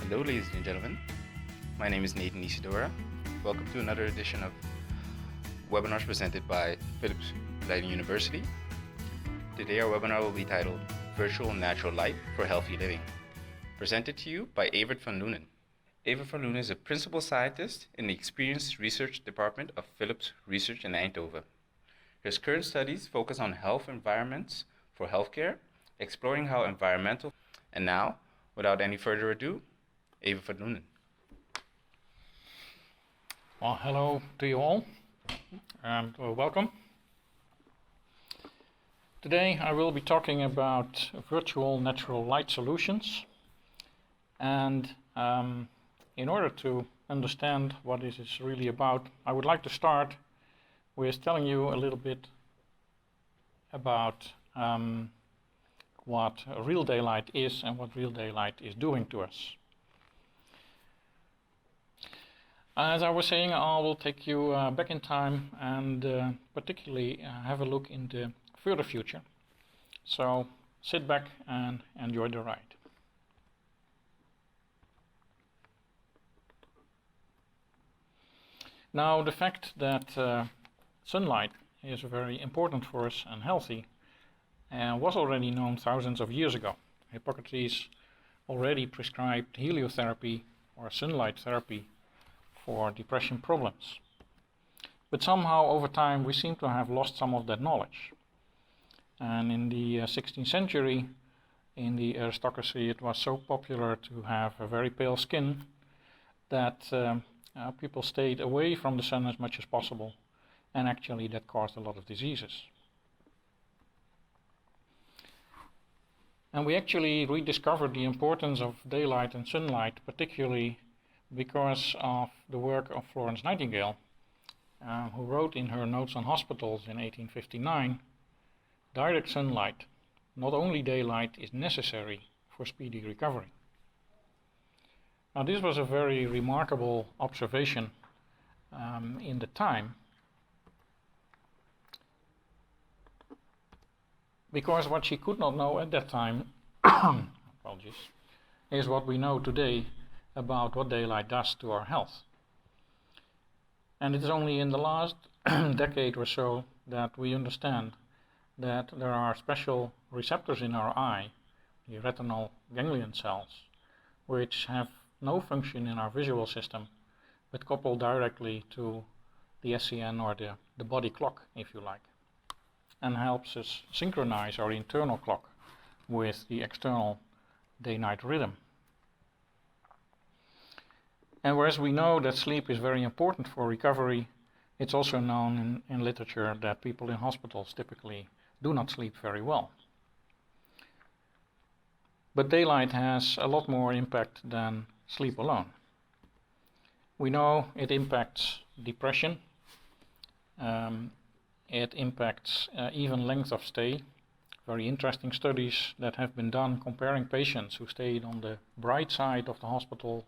Hello, ladies and gentlemen. My name is Nathan Isidora. Welcome to another edition of webinars presented by Philips Lighting University. Today our webinar will be titled Virtual Natural Light for Healthy Living, presented to you by Evert van Loenen. Evert van Loenen is a principal scientist in the Experience Research Department of Philips Research in Eindhoven. His current studies focus on health environments for healthcare, exploring how environmental. And now, without any further ado, Evert van Loenen. Well, hello to you all, and welcome. Today I will be talking about virtual natural light solutions, and in order to understand what this is really about, I would like to start with telling you a little bit about what real daylight is and what real daylight is doing to us. As I was saying, I will take you back in time and particularly have a look in the further future. So sit back and enjoy the ride. Now, the fact that sunlight is very important for us and healthy was already known thousands of years ago. Hippocrates already prescribed heliotherapy or sunlight therapy for depression problems. But somehow over time we seem to have lost some of that knowledge. And in the 16th century, in the aristocracy, it was so popular to have a very pale skin that people stayed away from the sun as much as possible, and actually that caused a lot of diseases. And we actually rediscovered the importance of daylight and sunlight, particularly because of the work of Florence Nightingale, who wrote in her Notes on Hospitals in 1859, direct sunlight, not only daylight, is necessary for speedy recovery. Now this was a very remarkable observation in the time, because what she could not know at that time apologies, is what we know today about what daylight does to our health. And it is only in the last decade or so that we understand that there are special receptors in our eye, the retinal ganglion cells, which have no function in our visual system, but couple directly to the SCN or the body clock, if you like, and helps us synchronize our internal clock with the external day-night rhythm. And whereas we know that sleep is very important for recovery, it's also known in literature that people in hospitals typically do not sleep very well. But daylight has a lot more impact than sleep alone. We know it impacts depression, it impacts even length of stay. Very interesting studies that have been done comparing patients who stayed on the bright side of the hospital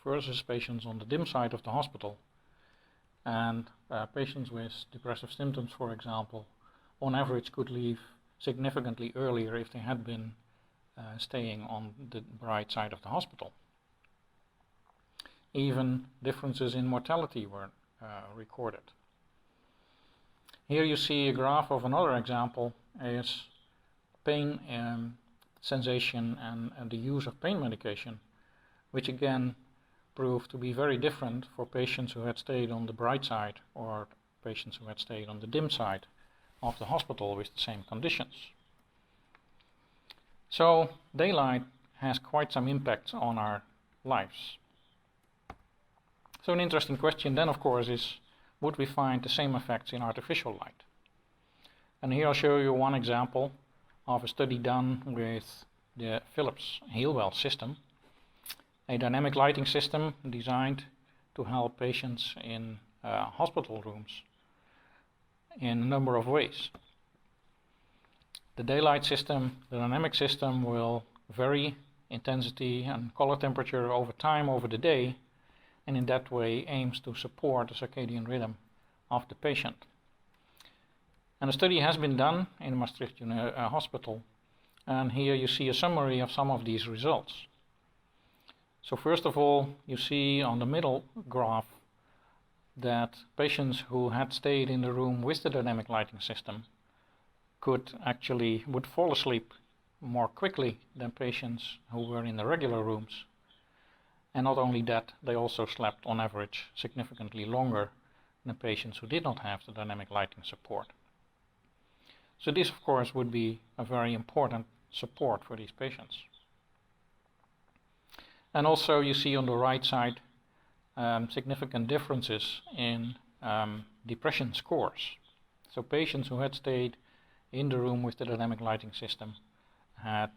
versus patients on the dim side of the hospital. And patients with depressive symptoms, for example, on average could leave significantly earlier if they had been staying on the bright side of the hospital. Even differences in mortality were recorded. Here you see a graph of another example is pain sensation and the use of pain medication, which again proved to be very different for patients who had stayed on the bright side or patients who had stayed on the dim side of the hospital with the same conditions. So daylight has quite some impact on our lives. So an interesting question then, of course, is would we find the same effects in artificial light? And here I'll show you one example of a study done with the Philips Healwell system, a dynamic lighting system designed to help patients in hospital rooms in a number of ways. The daylight system, the dynamic system, will vary intensity and color temperature over time over the day, and in that way aims to support the circadian rhythm of the patient. And a study has been done in Maastricht Hospital, and here you see a summary of some of these results. So first of all, you see on the middle graph that patients who had stayed in the room with the dynamic lighting system would fall asleep more quickly than patients who were in the regular rooms. And not only that, they also slept on average significantly longer than patients who did not have the dynamic lighting support. So this of course would be a very important support for these patients. And also you see on the right side significant differences in depression scores. So patients who had stayed in the room with the dynamic lighting system had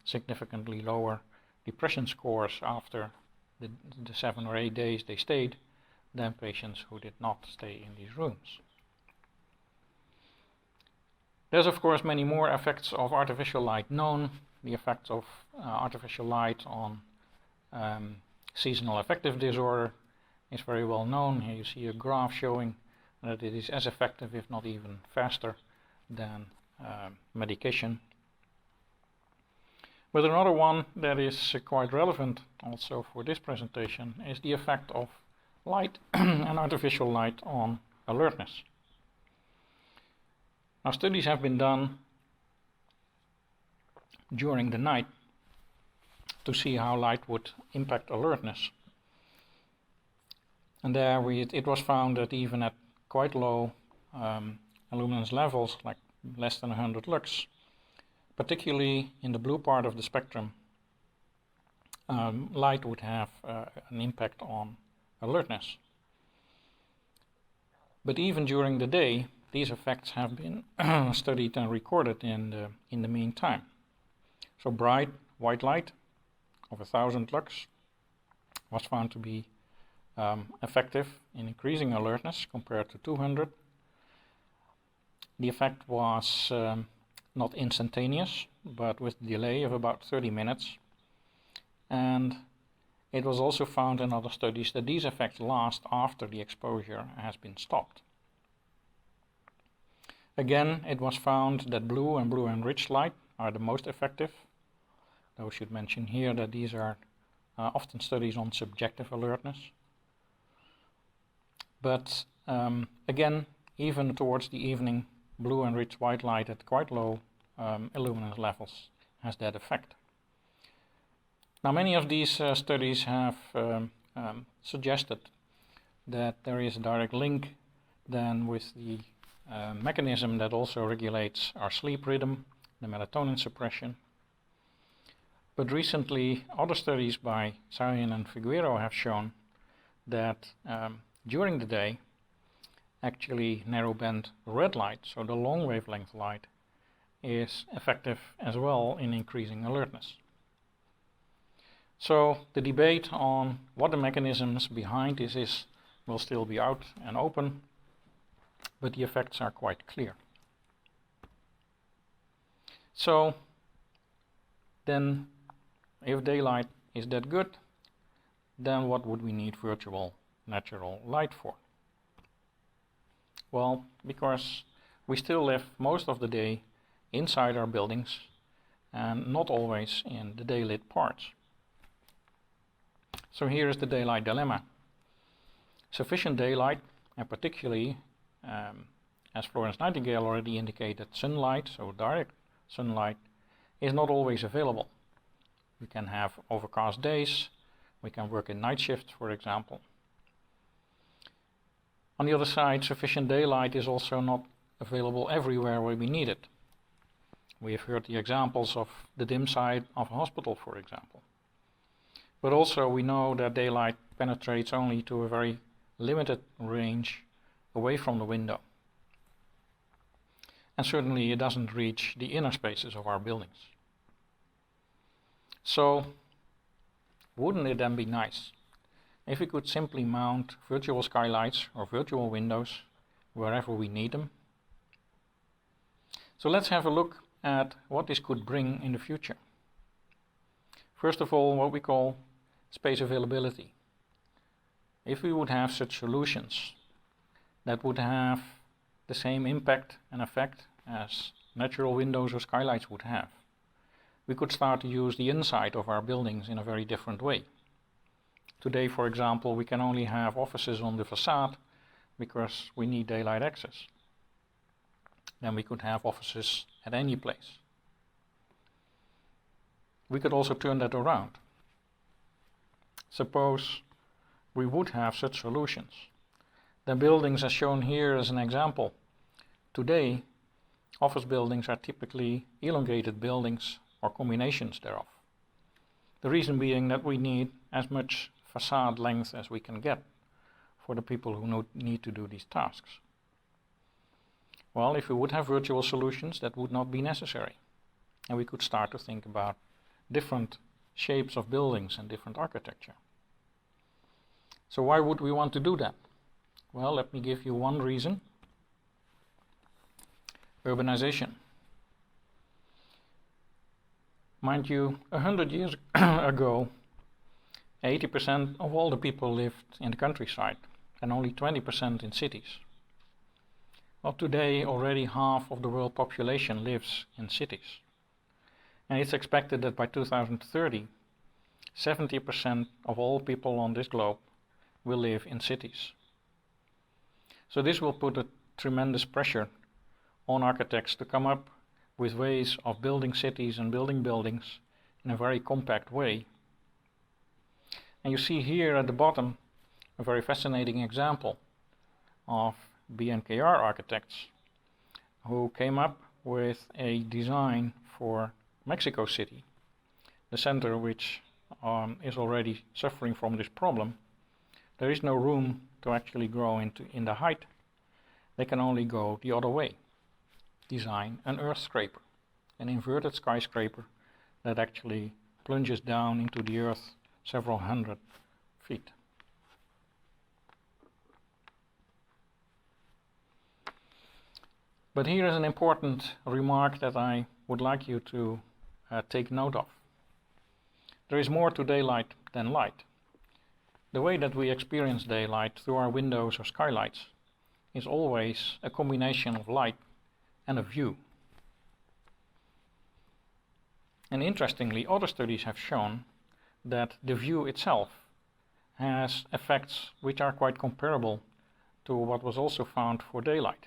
significantly lower depression scores after the 7 or 8 days they stayed than patients who did not stay in these rooms. There's of course many more effects of artificial light known. The effects of artificial light on seasonal affective disorder is very well known. Here you see a graph showing that it is as effective, if not even faster, than medication. But another one that is quite relevant also for this presentation is the effect of light and artificial light on alertness. Now, studies have been done during the night to see how light would impact alertness. And there it was found that even at quite low luminance levels, like less than 100 lux, particularly in the blue part of the spectrum, light would have an impact on alertness. But even during the day, these effects have been studied and recorded in the meantime. So bright white light of 1000 lux was found to be effective in increasing alertness compared to 200. The effect was not instantaneous, but with a delay of about 30 minutes. And it was also found in other studies that these effects last after the exposure has been stopped. Again, it was found that blue and blue enriched light are the most effective. Though I should mention here that these are often studies on subjective alertness. But again, even towards the evening, blue enriched white light at quite low illuminance levels has that effect. Now, many of these studies have suggested that there is a direct link then with the mechanism that also regulates our sleep rhythm, the melatonin suppression. But recently, other studies by Sayan and Figueroa have shown that during the day, actually narrowband red light, so the long wavelength light, is effective as well in increasing alertness. So the debate on what the mechanisms behind this is will still be out and open, but the effects are quite clear. So then, if daylight is that good, then what would we need virtual natural light for? Well, because we still live most of the day inside our buildings and not always in the daylit parts. So here is the daylight dilemma. Sufficient daylight, and particularly, as Florence Nightingale already indicated, sunlight, so direct sunlight, is not always available. We can have overcast days, we can work in night shifts, for example. On the other side, sufficient daylight is also not available everywhere where we need it. We have heard the examples of the dim side of a hospital, for example. But also we know that daylight penetrates only to a very limited range away from the window. And certainly it doesn't reach the inner spaces of our buildings. So, wouldn't it then be nice if we could simply mount virtual skylights or virtual windows wherever we need them? So let's have a look at what this could bring in the future. First of all, what we call space availability. If we would have such solutions that would have the same impact and effect as natural windows or skylights would have, we could start to use the inside of our buildings in a very different way. Today, for example, we can only have offices on the facade because we need daylight access. Then we could have offices at any place. We could also turn that around. Suppose we would have such solutions. The buildings as shown here as an example. Today, office buildings are typically elongated buildings or combinations thereof. The reason being that we need as much facade length as we can get for the people who need to do these tasks. Well, if we would have virtual solutions, that would not be necessary. And we could start to think about different shapes of buildings and different architecture. So why would we want to do that? Well, let me give you one reason. Urbanization. Mind you, 100 years ago, 80% of all the people lived in the countryside and only 20% in cities. Well, today already half of the world population lives in cities. And it's expected that by 2030, 70% of all people on this globe will live in cities. So this will put a tremendous pressure on architects to come up with ways of building cities and building buildings in a very compact way. And you see here at the bottom a very fascinating example of BNKR architects who came up with a design for Mexico City, the center which is already suffering from this problem. There is no room to actually grow in the height. They can only go the other way. Design an earth scraper, an inverted skyscraper that actually plunges down into the earth several hundred feet. But here is an important remark that I would like you to take note of. There is more to daylight than light. The way that we experience daylight through our windows or skylights is always a combination of light and a view. And interestingly, other studies have shown that the view itself has effects which are quite comparable to what was also found for daylight.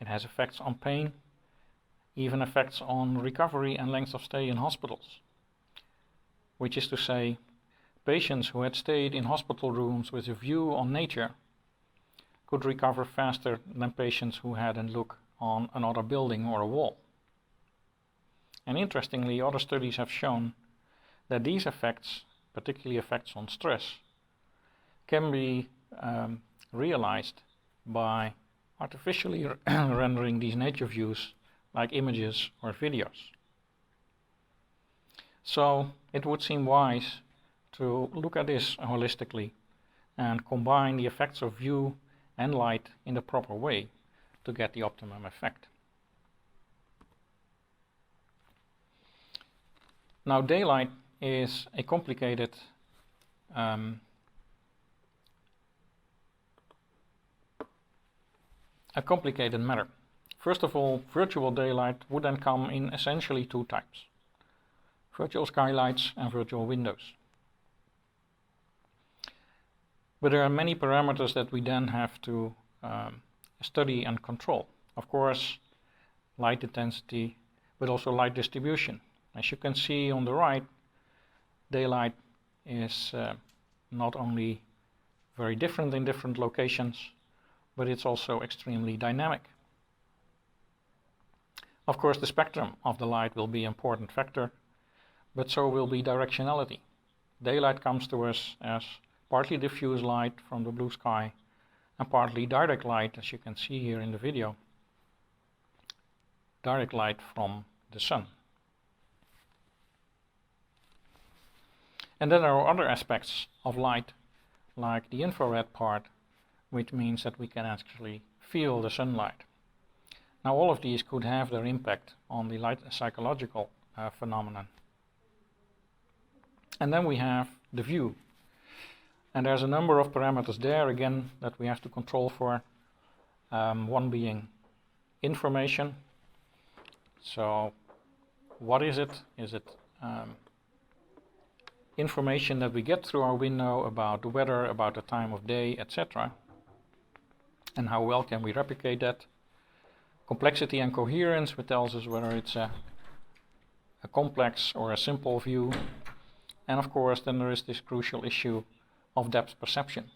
It has effects on pain, even effects on recovery and length of stay in hospitals, which is to say, patients who had stayed in hospital rooms with a view on nature could recover faster than patients who had a look on another building or a wall. And interestingly, other studies have shown that these effects, particularly effects on stress, can be realized by artificially rendering these nature views like images or videos. So it would seem wise to look at this holistically and combine the effects of view and light in the proper way to get the optimum effect. Now, daylight is a complicated matter. First of all, virtual daylight would then come in essentially two types: virtual skylights and virtual windows. But there are many parameters that we then have to study and control. Of course, light intensity, but also light distribution. As you can see on the right, daylight is not only very different in different locations, but it's also extremely dynamic. Of course, the spectrum of the light will be an important factor, but so will be directionality. Daylight comes to us as partly diffuse light from the blue sky and partly direct light, as you can see here in the video, direct light from the sun. And then there are other aspects of light, like the infrared part, which means that we can actually feel the sunlight. Now, all of these could have their impact on the light psychological phenomenon. And then we have the view. And there's a number of parameters there, again, that we have to control for. One being information. So, what is it? Is it information that we get through our window about the weather, about the time of day, etc. And how well can we replicate that. Complexity and coherence, which tells us whether it's a complex or a simple view. And of course, then there is this crucial issue of depth perception.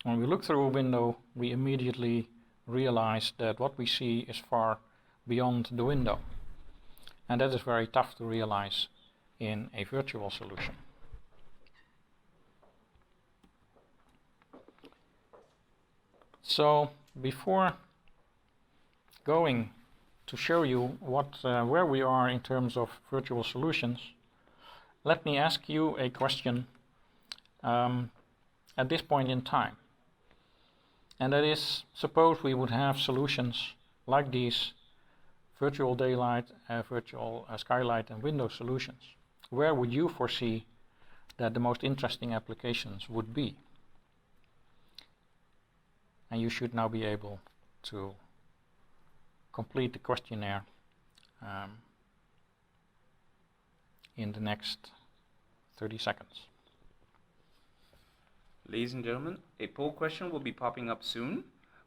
When we look through a window, we immediately realize that what we see is far beyond the window. And that is very tough to realize in a virtual solution. So before going to show you where we are in terms of virtual solutions, let me ask you a question at this point in time. And that is, suppose we would have solutions like these virtual daylight, virtual skylight and window solutions. Where would you foresee that the most interesting applications would be? And you should now be able to complete the questionnaire in the next 30 seconds. Ladies and gentlemen, a poll question will be popping up soon.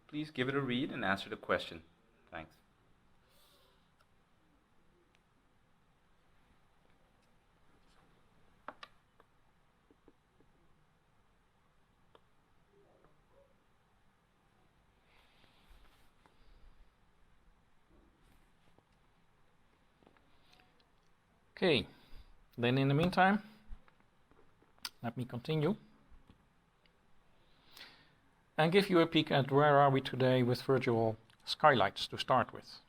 Please give it a read and answer the question. Thanks. Okay, then in the meantime, let me continue and give you a peek at where are we today with virtual skylights to start with.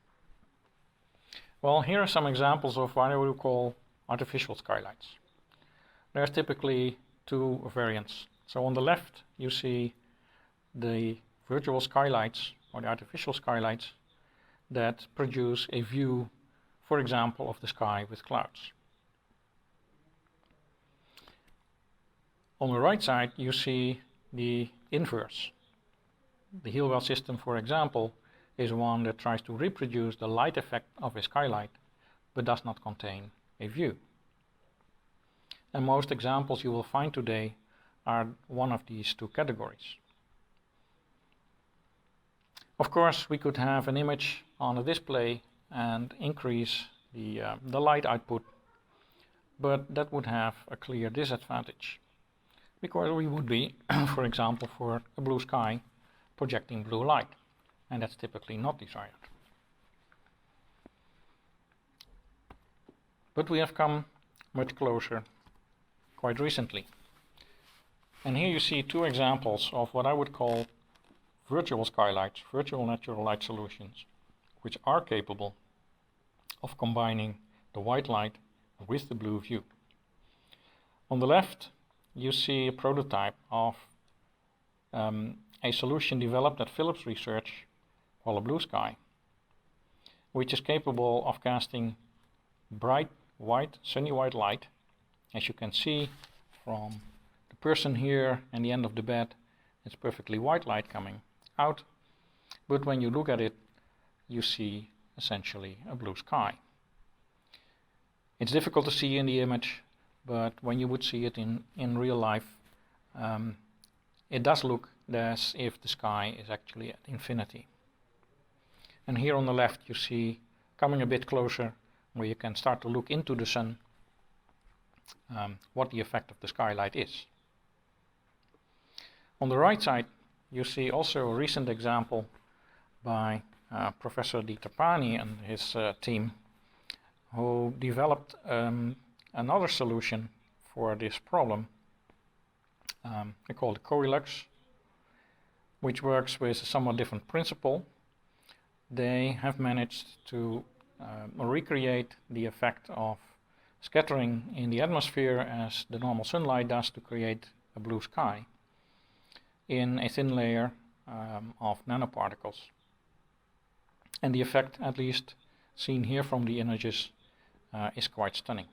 Well, here are some examples of what I would call artificial skylights. There's typically two variants. So on the left you see the virtual skylights or the artificial skylights that produce a view, for example, of the sky with clouds. On the right side you see the inverse. The Healwell system, for example, is one that tries to reproduce the light effect of a skylight but does not contain a view. And most examples you will find today are one of these two categories. Of course, we could have an image on a display and increase the light output, but that would have a clear disadvantage, because we would be, for example, for a blue sky, projecting blue light, and that's typically not desired. But we have come much closer quite recently. And here you see two examples of what I would call virtual skylights, virtual natural light solutions, which are capable of combining the white light with the blue view. On the left you see a prototype of a solution developed at Philips Research called a blue sky, which is capable of casting bright white, sunny white light. As you can see from the person here and the end of the bed, it's perfectly white light coming out, but when you look at it you see essentially a blue sky. It's difficult to see in the image, but when you would see it in real life, it does look as if the sky is actually at infinity. And here on the left you see, coming a bit closer, where you can start to look into the sun, what the effect of the skylight is. On the right side you see also a recent example by Professor Di Trapani and his team, who developed another solution for this problem. They call it Corelux, which works with a somewhat different principle. They have managed to recreate the effect of scattering in the atmosphere as the normal sunlight does to create a blue sky in a thin layer of nanoparticles. And the effect, at least seen here from the images, is quite stunning.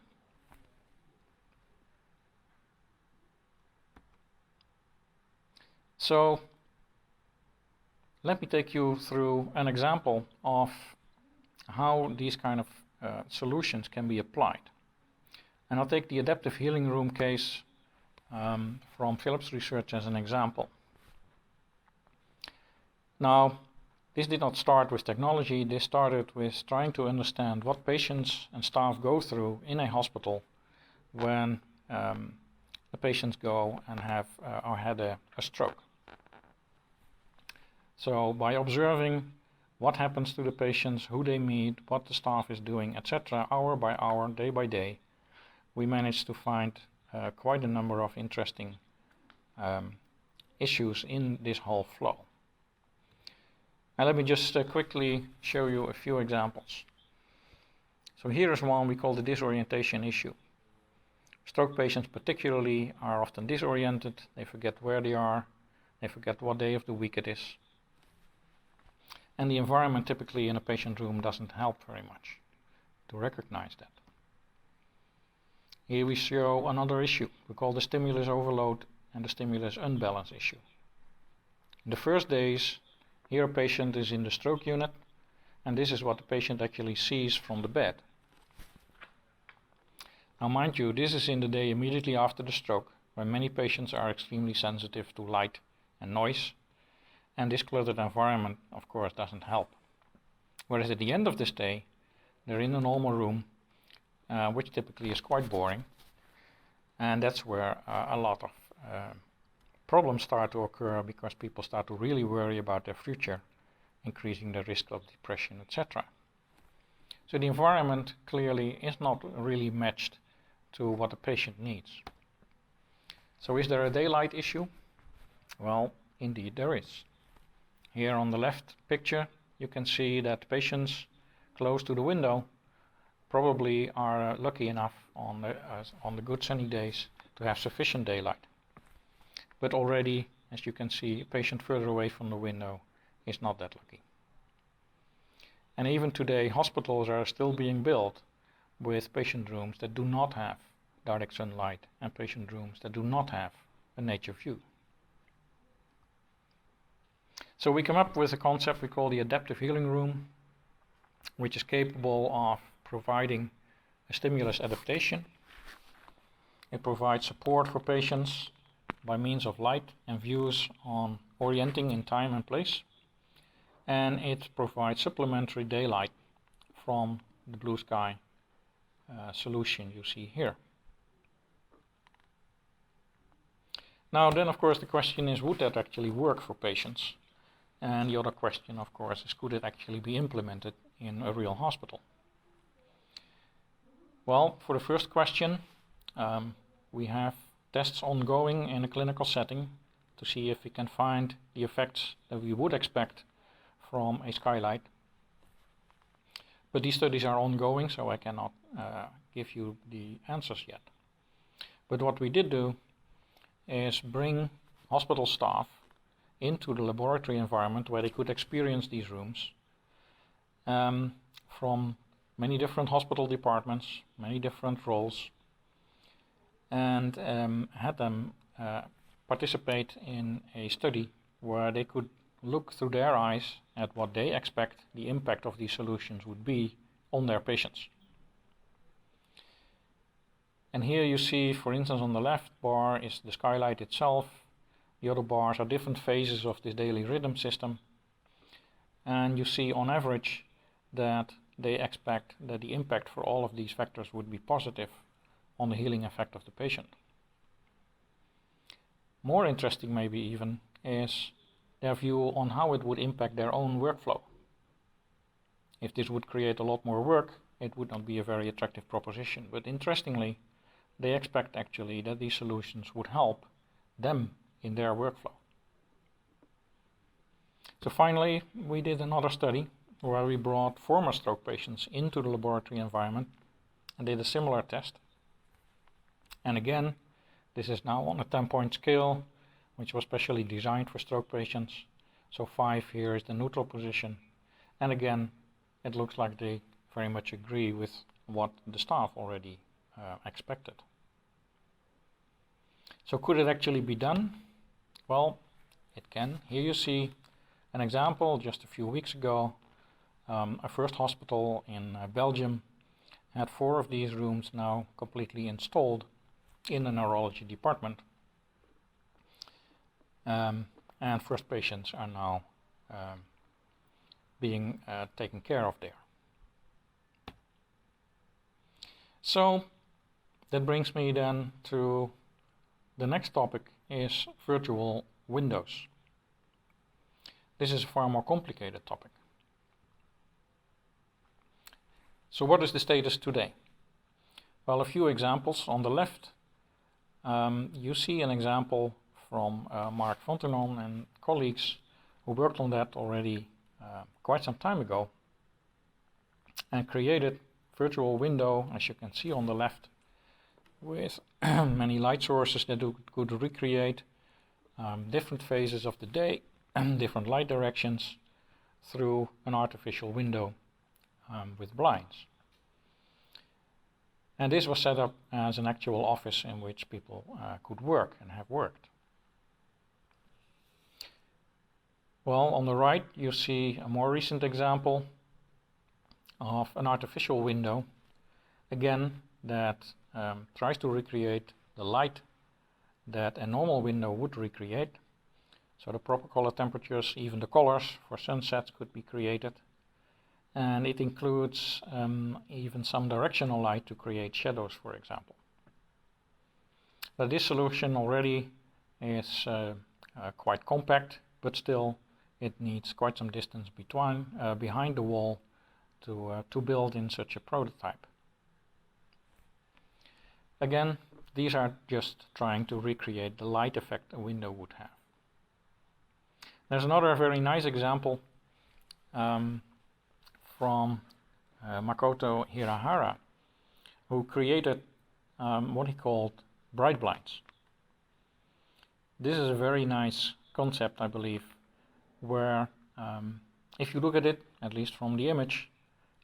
So let me take you through an example of how these kind of solutions can be applied. And I'll take the adaptive healing room case from Philips research as an example. Now, this did not start with technology. This started with trying to understand what patients and staff go through in a hospital when the patients go and have or had a stroke. So by observing what happens to the patients, who they meet, what the staff is doing, etc., hour by hour, day by day, we managed to find quite a number of interesting issues in this whole flow. Now let me just quickly show you a few examples. So here is one we call the disorientation issue. Stroke patients particularly are often disoriented, they forget where they are, they forget what day of the week it is. And the environment typically in a patient room doesn't help very much to recognize that. Here we show another issue we call the stimulus overload and the stimulus unbalance issue. In the first days, here a patient is in the stroke unit, and this is what the patient actually sees from the bed. Now mind you, this is in the day immediately after the stroke, when many patients are extremely sensitive to light and noise, and this cluttered environment of course doesn't help. Whereas at the end of this day, they're in a normal room, which typically is quite boring, and that's where a lot of problems start to occur because people start to really worry about their future, increasing the risk of depression, etc. So the environment clearly is not really matched to what the patient needs. So is there a daylight issue? Well, indeed there is. Here on the left picture you can see that patients close to the window probably are lucky enough on the good sunny days to have sufficient daylight. But already, as you can see, a patient further away from the window is not that lucky. And even today, hospitals are still being built with patient rooms that do not have direct sunlight and patient rooms that do not have a nature view. So we come up with a concept we call the adaptive healing room, which is capable of providing a stimulus adaptation. It provides support for patients by means of light and views on orienting in time and place, and it provides supplementary daylight from the blue sky solution you see here. Now then, of course, the question is, would that actually work for patients? And the other question, of course, is, could it actually be implemented in a real hospital? Well, for the first question, we have tests ongoing in a clinical setting to see if we can find the effects that we would expect from a skylight. But these studies are ongoing, so I cannot give you the answers yet. But what we did do is bring hospital staff into the laboratory environment where they could experience these rooms from many different hospital departments, many different roles, and had them participate in a study where they could look through their eyes at what they expect the impact of these solutions would be on their patients. And here you see, for instance, on the left bar is the skylight itself. The other bars are different phases of this daily rhythm system. And you see on average that they expect that the impact for all of these factors would be positive on the healing effect of the patient. More interesting maybe even is their view on how it would impact their own workflow. If this would create a lot more work, it would not be a very attractive proposition. But interestingly, they expect actually that these solutions would help them in their workflow. So finally, we did another study where we brought former stroke patients into the laboratory environment and did a similar test. And again, this is now on a 10-point scale, which was specially designed for stroke patients. So 5 here is the neutral position. And again, it looks like they very much agree with what the staff already expected. So could it actually be done? Well, it can. Here you see an example just a few weeks ago, a first hospital in Belgium had 4 of these rooms now completely installed in the neurology department, and first patients are now being taken care of there. So that brings me then to the next topic, is virtual windows. This is a far more complicated topic. So what is the status today? Well, a few examples. On the left, you see an example from Mark van Loenen and colleagues who worked on that already quite some time ago and created virtual window, as you can see on the left, with many light sources that could recreate different phases of the day and different light directions through an artificial window with blinds. And this was set up as an actual office in which people could work and have worked. Well, on the right you see a more recent example of an artificial window, again that tries to recreate the light that a normal window would recreate. So the proper color temperatures, even the colors for sunsets could be created. And it includes even some directional light to create shadows, for example. But this solution already is quite compact, but still it needs quite some distance behind the wall to build in such a prototype. Again, these are just trying to recreate the light effect a window would have. There's another very nice example from Makoto Hirahara, who created what he called bright blinds. This is a very nice concept, I believe, where if you look at it, at least from the image,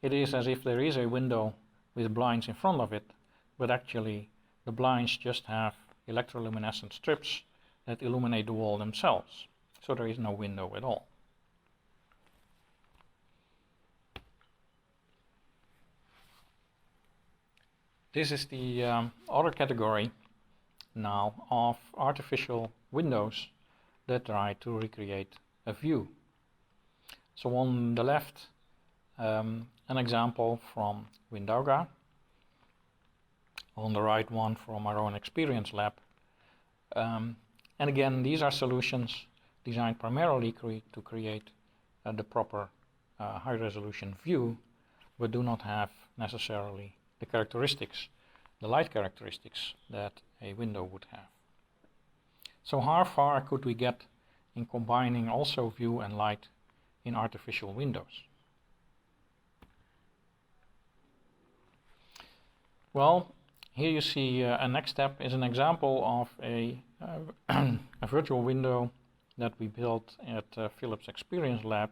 it is as if there is a window with blinds in front of it, but actually the blinds just have electroluminescent strips that illuminate the wall themselves, so there is no window at all. This is the other category now of artificial windows that try to recreate a view. So on the left, an example from Windauga. On the right, one from our own experience lab. And again, these are solutions designed primarily to create the proper high-resolution view, but do not have necessarily the characteristics, the light characteristics that a window would have. So how far could we get in combining also view and light in artificial windows? Well, here you see a next step is an example of a virtual window that we built at Philips Experience Lab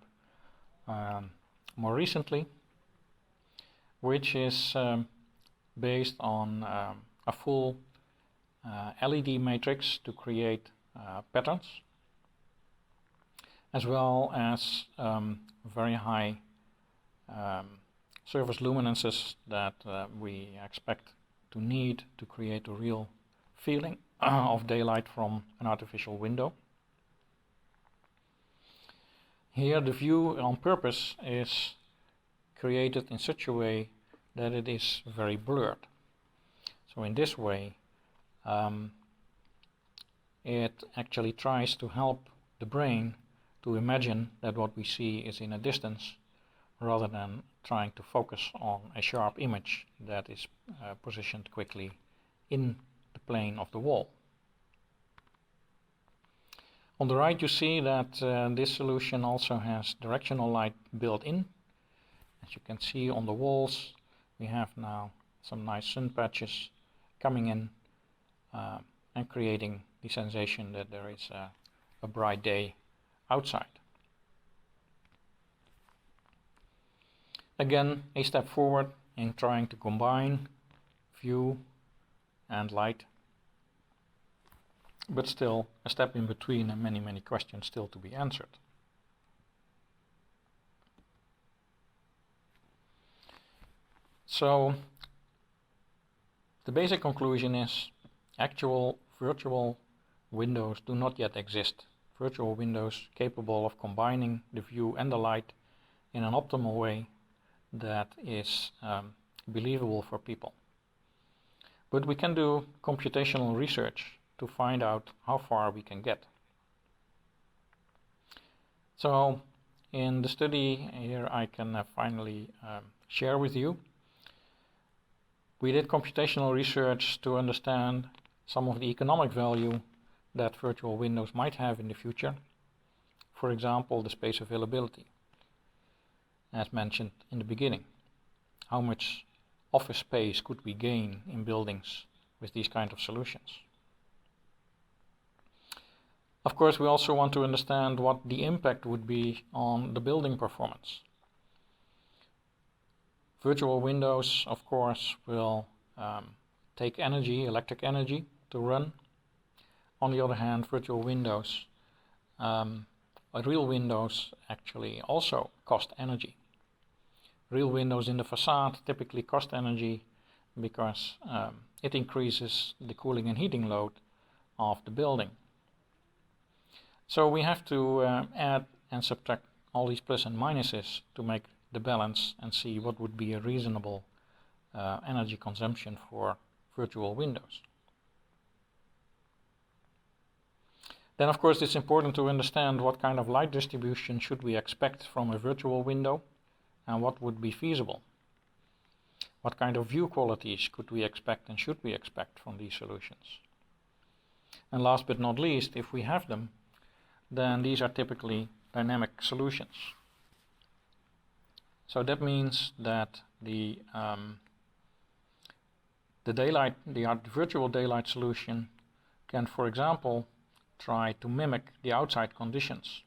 more recently, which is based on a full LED matrix to create patterns, as well as very high surface luminances that we expect to need to create a real feeling of daylight from an artificial window. Here the view on purpose is created in such a way that it is very blurred. So in this way it actually tries to help the brain to imagine that what we see is in a distance, rather than trying to focus on a sharp image that is positioned quickly in the plane of the wall. On the right you see that this solution also has directional light built in. As you can see on the walls, we have now some nice sun patches coming in and creating the sensation that there is a bright day outside. Again, a step forward in trying to combine view and light, but still a step in between and many questions still to be answered. So The basic conclusion is actual virtual windows do not yet exist. Virtual windows capable of combining the view and the light in an optimal way that is believable for people. But we can do computational research to find out how far we can get. So in the study here I can finally share with you. We did computational research to understand some of the economic value that virtual windows might have in the future. For example, the space availability, as mentioned in the beginning. How much office space could we gain in buildings with these kind of solutions? Of course, we also want to understand what the impact would be on the building performance. Virtual windows, of course, will take energy, electric energy, to run. On the other hand, virtual windows, real windows actually also cost energy. Real windows in the facade typically cost energy because it increases the cooling and heating load of the building. So we have to add and subtract all these plus and minuses to make the balance and see what would be a reasonable energy consumption for virtual windows. Then of course it's important to understand what kind of light distribution should we expect from a virtual window and what would be feasible. What kind of view qualities could we expect and should we expect from these solutions? And last but not least, if we have them, then these are typically dynamic solutions. So that means that the virtual daylight solution can, for example, try to mimic the outside conditions,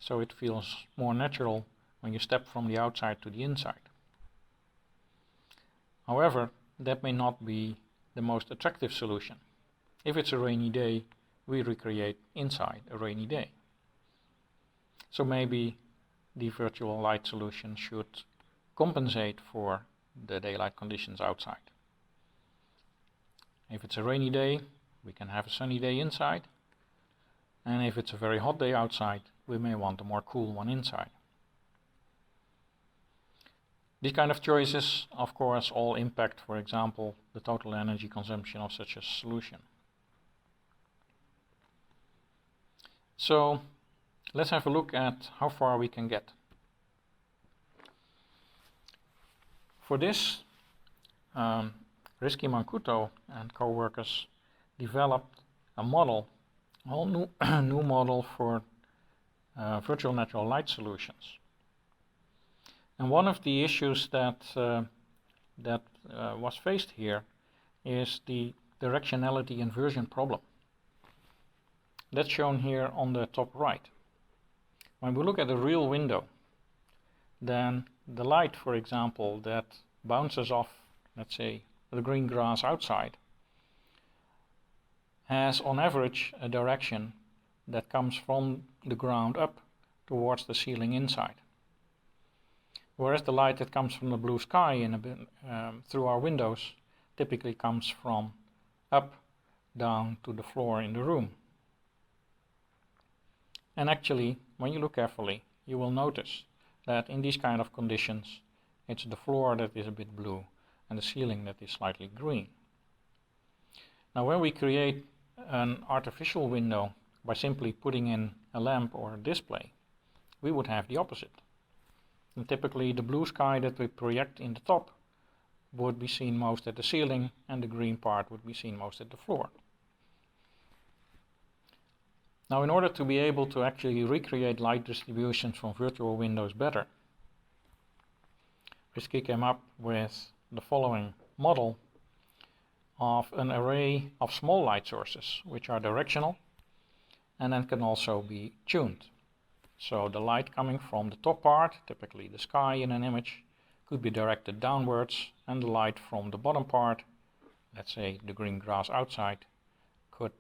so it feels more natural when you step from the outside to the inside. However, that may not be the most attractive solution. If it's a rainy day, we recreate inside a rainy day. So maybe the virtual light solution should compensate for the daylight conditions outside. If it's a rainy day, we can have a sunny day inside. And if it's a very hot day outside, we may want a more cool one inside. These kind of choices, of course, all impact, for example, the total energy consumption of such a solution. So let's have a look at how far we can get. For this, Rizky Mancuto and co-workers developed a model, a whole new model for virtual natural light solutions. And one of the issues that was faced here is the directionality inversion problem. That's shown here on the top right. When we look at a real window, then the light, for example, that bounces off, let's say, the green grass outside, has on average a direction that comes from the ground up towards the ceiling inside. Whereas the light that comes from the blue sky through our windows typically comes from up, down to the floor in the room. And actually, when you look carefully, you will notice that in these kind of conditions, it's the floor that is a bit blue and the ceiling that is slightly green. Now when we create an artificial window by simply putting in a lamp or a display, we would have the opposite. And typically the blue sky that we project in the top would be seen most at the ceiling, and the green part would be seen most at the floor. Now in order to be able to actually recreate light distributions from virtual windows better, Rizky came up with the following model of an array of small light sources, which are directional and then can also be tuned. So the light coming from the top part, typically the sky in an image, could be directed downwards, and the light from the bottom part, let's say the green grass outside, could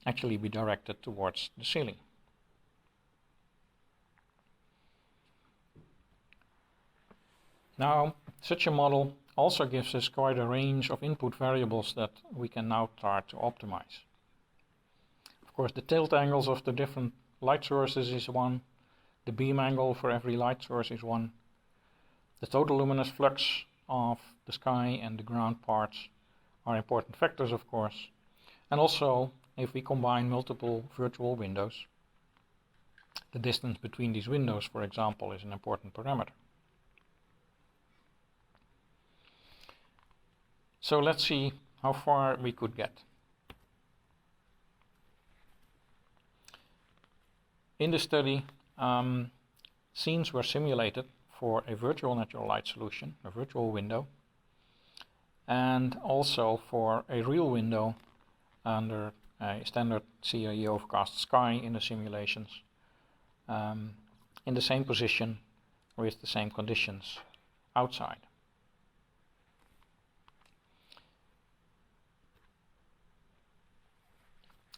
actually be directed towards the ceiling. Now, such a model also gives us quite a range of input variables that we can now start to optimize. Of course, the tilt angles of the different light sources is one, the beam angle for every light source is one, the total luminous flux of the sky and the ground parts are important factors, of course, and also if we combine multiple virtual windows, the distance between these windows, for example, is an important parameter. So let's see how far we could get. In the study, scenes were simulated for a virtual natural light solution, a virtual window, and also for a real window under a standard CAE overcast sky in the simulations, in the same position with the same conditions outside.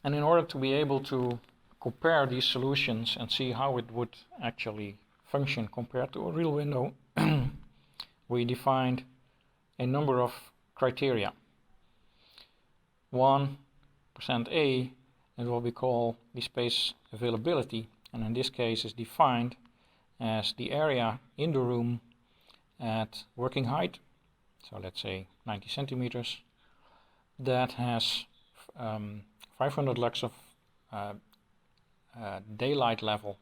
And in order to be able to compare these solutions and see how it would actually function compared to a real window, we defined a number of criteria. 1% A is what we call the space availability, and in this case is defined as the area in the room at working height, so let's say 90 centimeters, that has 500 lux of daylight level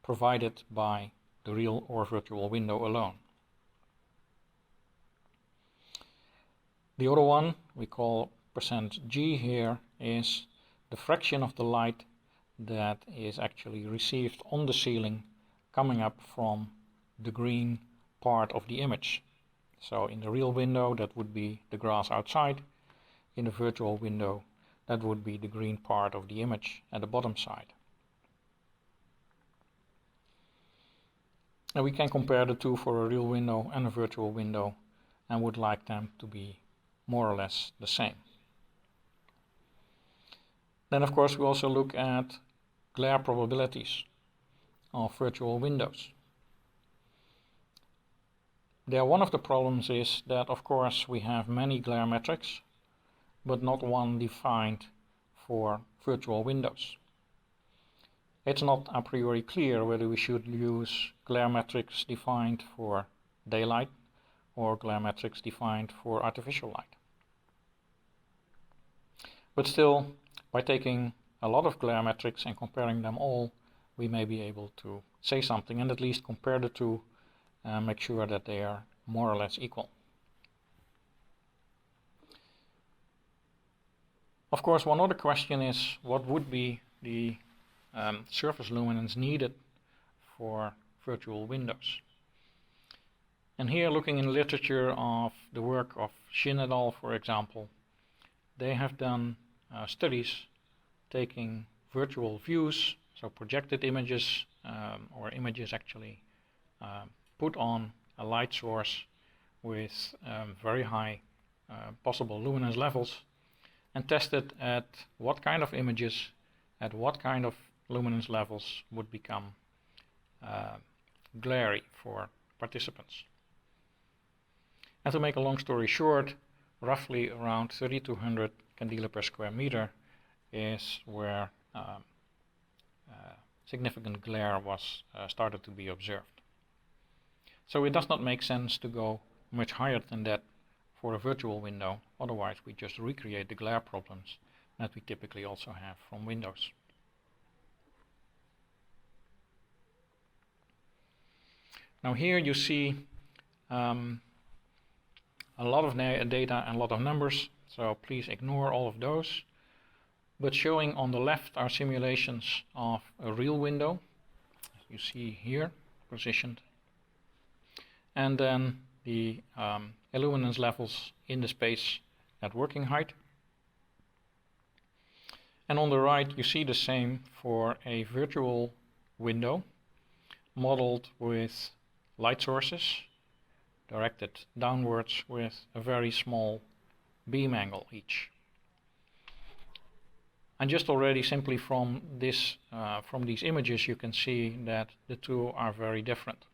provided by the real or virtual window alone. The other one we call %G here is the fraction of the light that is actually received on the ceiling coming up from the green part of the image. So in the real window that would be the grass outside, in the virtual window that would be the green part of the image at the bottom side. And we can compare the two for a real window and a virtual window and would like them to be more or less the same. Then of course we also look at glare probabilities of virtual windows. There, one of the problems is that of course we have many glare metrics, but not one defined for virtual windows. It's not a priori clear whether we should use glare metrics defined for daylight or glare metrics defined for artificial light. But still, by taking a lot of glare metrics and comparing them all, we may be able to say something and at least compare the two and make sure that they are more or less equal. Of course, one other question is what would be the surface luminance needed for virtual windows. And here, looking in literature of the work of Shin et al., for example, they have done studies taking virtual views, so projected images or images actually put on a light source with very high possible luminance levels, and tested at what kind of images at what kind of luminance levels would become glary for participants. And to make a long story short, roughly around 3200 candela per square meter is where significant glare was started to be observed. So it does not make sense to go much higher than that for a virtual window, otherwise we just recreate the glare problems that we typically also have from windows. Now here you see a lot of data and a lot of numbers, so please ignore all of those. But showing on the left are simulations of a real window, you see here positioned, and then the illuminance levels in the space at working height. And on the right you see the same for a virtual window modeled with light sources directed downwards with a very small beam angle each. And just already simply from this, from these images, you can see that the two are very different.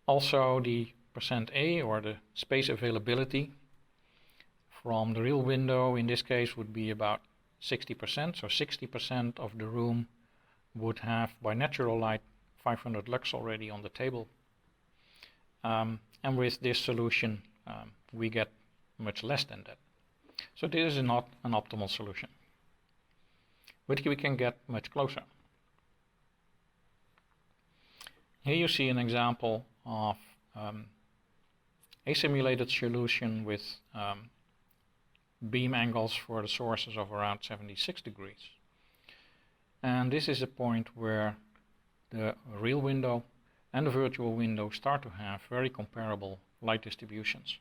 Also the %A, or the space availability from the real window in this case would be about 60%, so 60% of the room would have by natural light 500 lux already on the table. And with this solution we get much less than that. So this is not an optimal solution, but we can get much closer. Here you see an example of a simulated solution with beam angles for the sources of around 76 degrees. And this is a point where the real window and the virtual window start to have very comparable light distributions.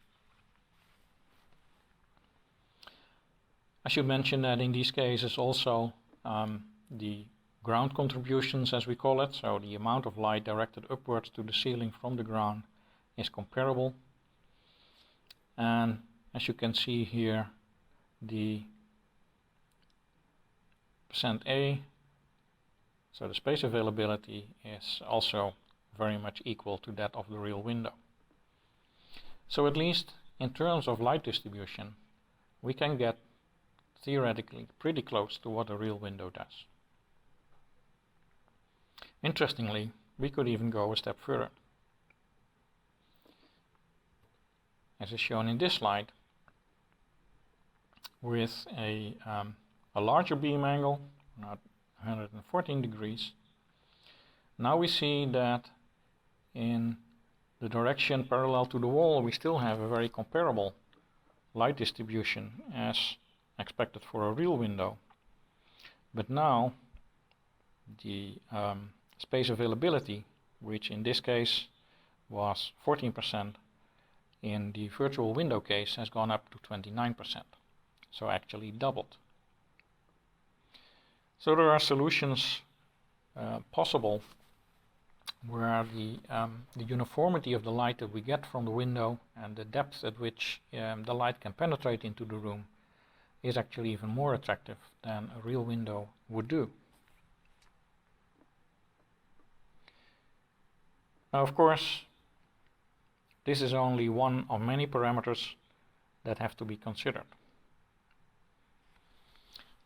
I should mention that in these cases also the ground contributions, as we call it, so the amount of light directed upwards to the ceiling from the ground, is comparable. And as you can see here, the %A, so the space availability, is also very much equal to that of the real window. So at least in terms of light distribution, we can get theoretically pretty close to what a real window does. Interestingly, we could even go a step further. As is shown in this slide, with a larger beam angle, not 114 degrees, now we see that in the direction parallel to the wall we still have a very comparable light distribution as expected for a real window. But now the space availability, which in this case was 14%, in the virtual window case has gone up to 29%, so actually doubled. So there are solutions possible where the uniformity of the light that we get from the window and the depth at which the light can penetrate into the room is actually even more attractive than a real window would do. Now, of course, this is only one of many parameters that have to be considered.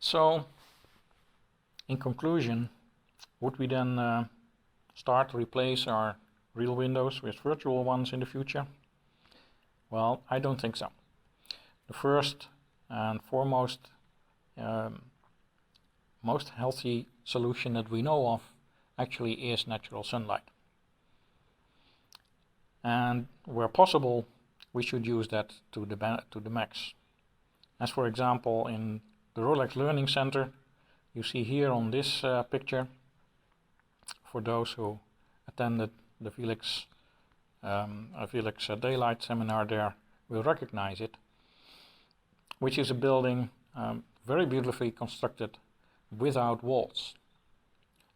So, in conclusion, would we then start to replace our real windows with virtual ones in the future? Well, I don't think so. The first and foremost, most healthy solution that we know of actually is natural sunlight. And where possible, we should use that to the max. As for example, in the Rolex Learning Center, you see here on this picture, for those who attended the Felix Daylight seminar there will recognize it, which is a building very beautifully constructed without walls.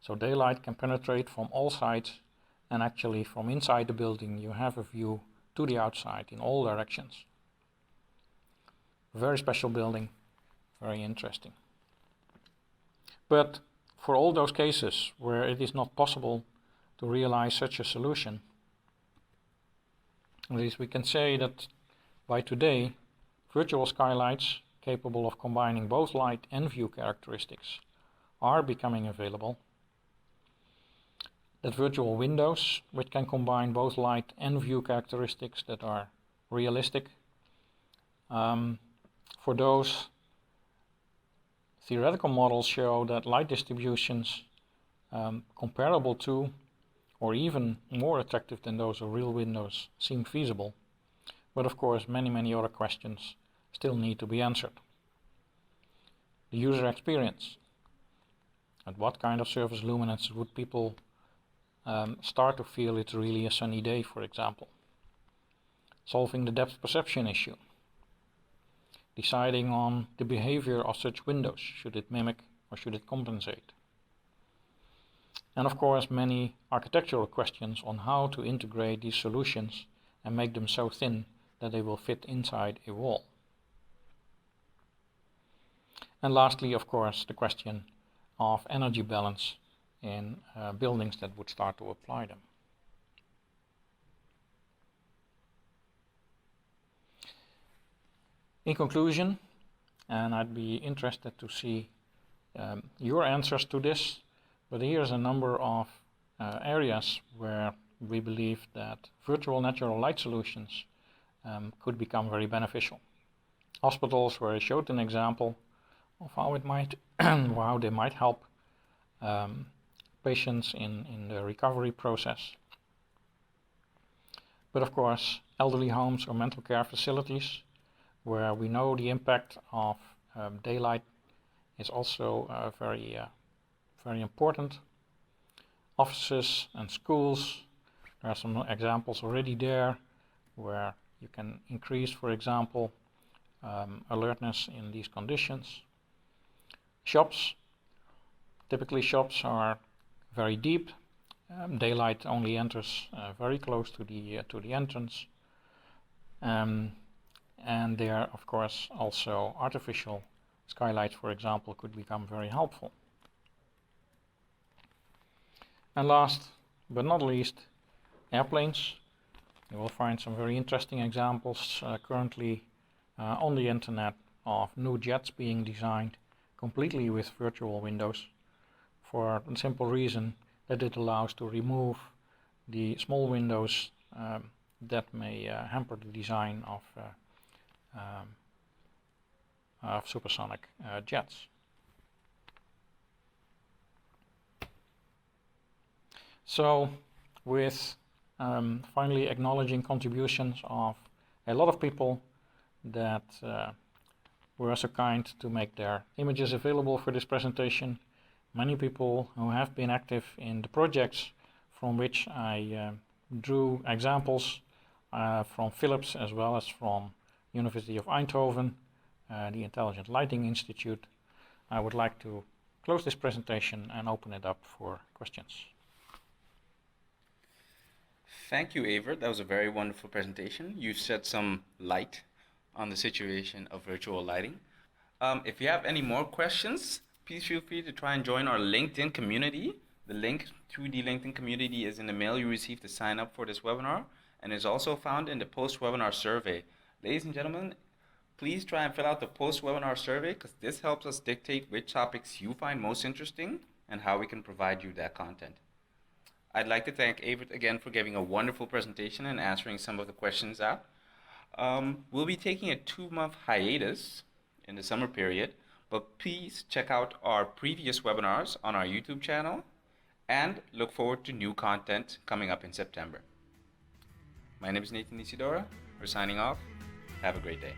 So daylight can penetrate from all sides, and actually from inside the building you have a view to the outside in all directions. Very special building, very interesting. But for all those cases where it is not possible to realize such a solution, at least we can say that by today virtual skylights capable of combining both light and view characteristics are becoming available. That virtual windows, which can combine both light and view characteristics that are realistic, for those theoretical models show that light distributions comparable to or even more attractive than those of real windows seem feasible. But of course many other questions still need to be answered. The user experience. At what kind of surface luminance would people start to feel it's really a sunny day, for example? Solving the depth perception issue. Deciding on the behavior of such windows. Should it mimic or should it compensate? And of course many architectural questions on how to integrate these solutions and make them so thin that they will fit inside a wall. And lastly, of course, the question of energy balance in buildings that would start to apply them. In conclusion, and I'd be interested to see your answers to this, but here's a number of areas where we believe that virtual natural light solutions could become very beneficial. Hospitals, where I showed an example of how it might how they might help patients in the recovery process. But of course, elderly homes or mental care facilities, where we know the impact of daylight is also very important. Offices and schools, there are some examples already there where you can increase, for example, alertness in these conditions. Shops, typically shops are very deep. Daylight only enters very close to the entrance, and there, of course, also artificial skylights, for example, could become very helpful. And last but not least, airplanes. You will find some very interesting examples currently on the internet of new jets being designed completely with virtual windows, for the simple reason that it allows to remove the small windows that may hamper the design of supersonic jets. So, with finally acknowledging contributions of a lot of people that were so kind to make their images available for this presentation, many people who have been active in the projects from which I drew examples from Philips as well as from University of Eindhoven, the Intelligent Lighting Institute. I would like to close this presentation and open it up for questions. Thank you, Evert. That was a very wonderful presentation. You shed some light on the situation of virtual lighting. If you have any more questions, please feel free to try and join our LinkedIn community. The link to the LinkedIn community is in the mail you received to sign up for this webinar, and is also found in the post-webinar survey. Ladies and gentlemen, please try and fill out the post-webinar survey, because this helps us dictate which topics you find most interesting and how we can provide you that content. I'd like to thank Evert again for giving a wonderful presentation and answering some of the questions out. We'll be taking a 2-month hiatus in the summer period, but please check out our previous webinars on our YouTube channel and look forward to new content coming up in September. My name is Nathan Isidora. We're signing off. Have a great day.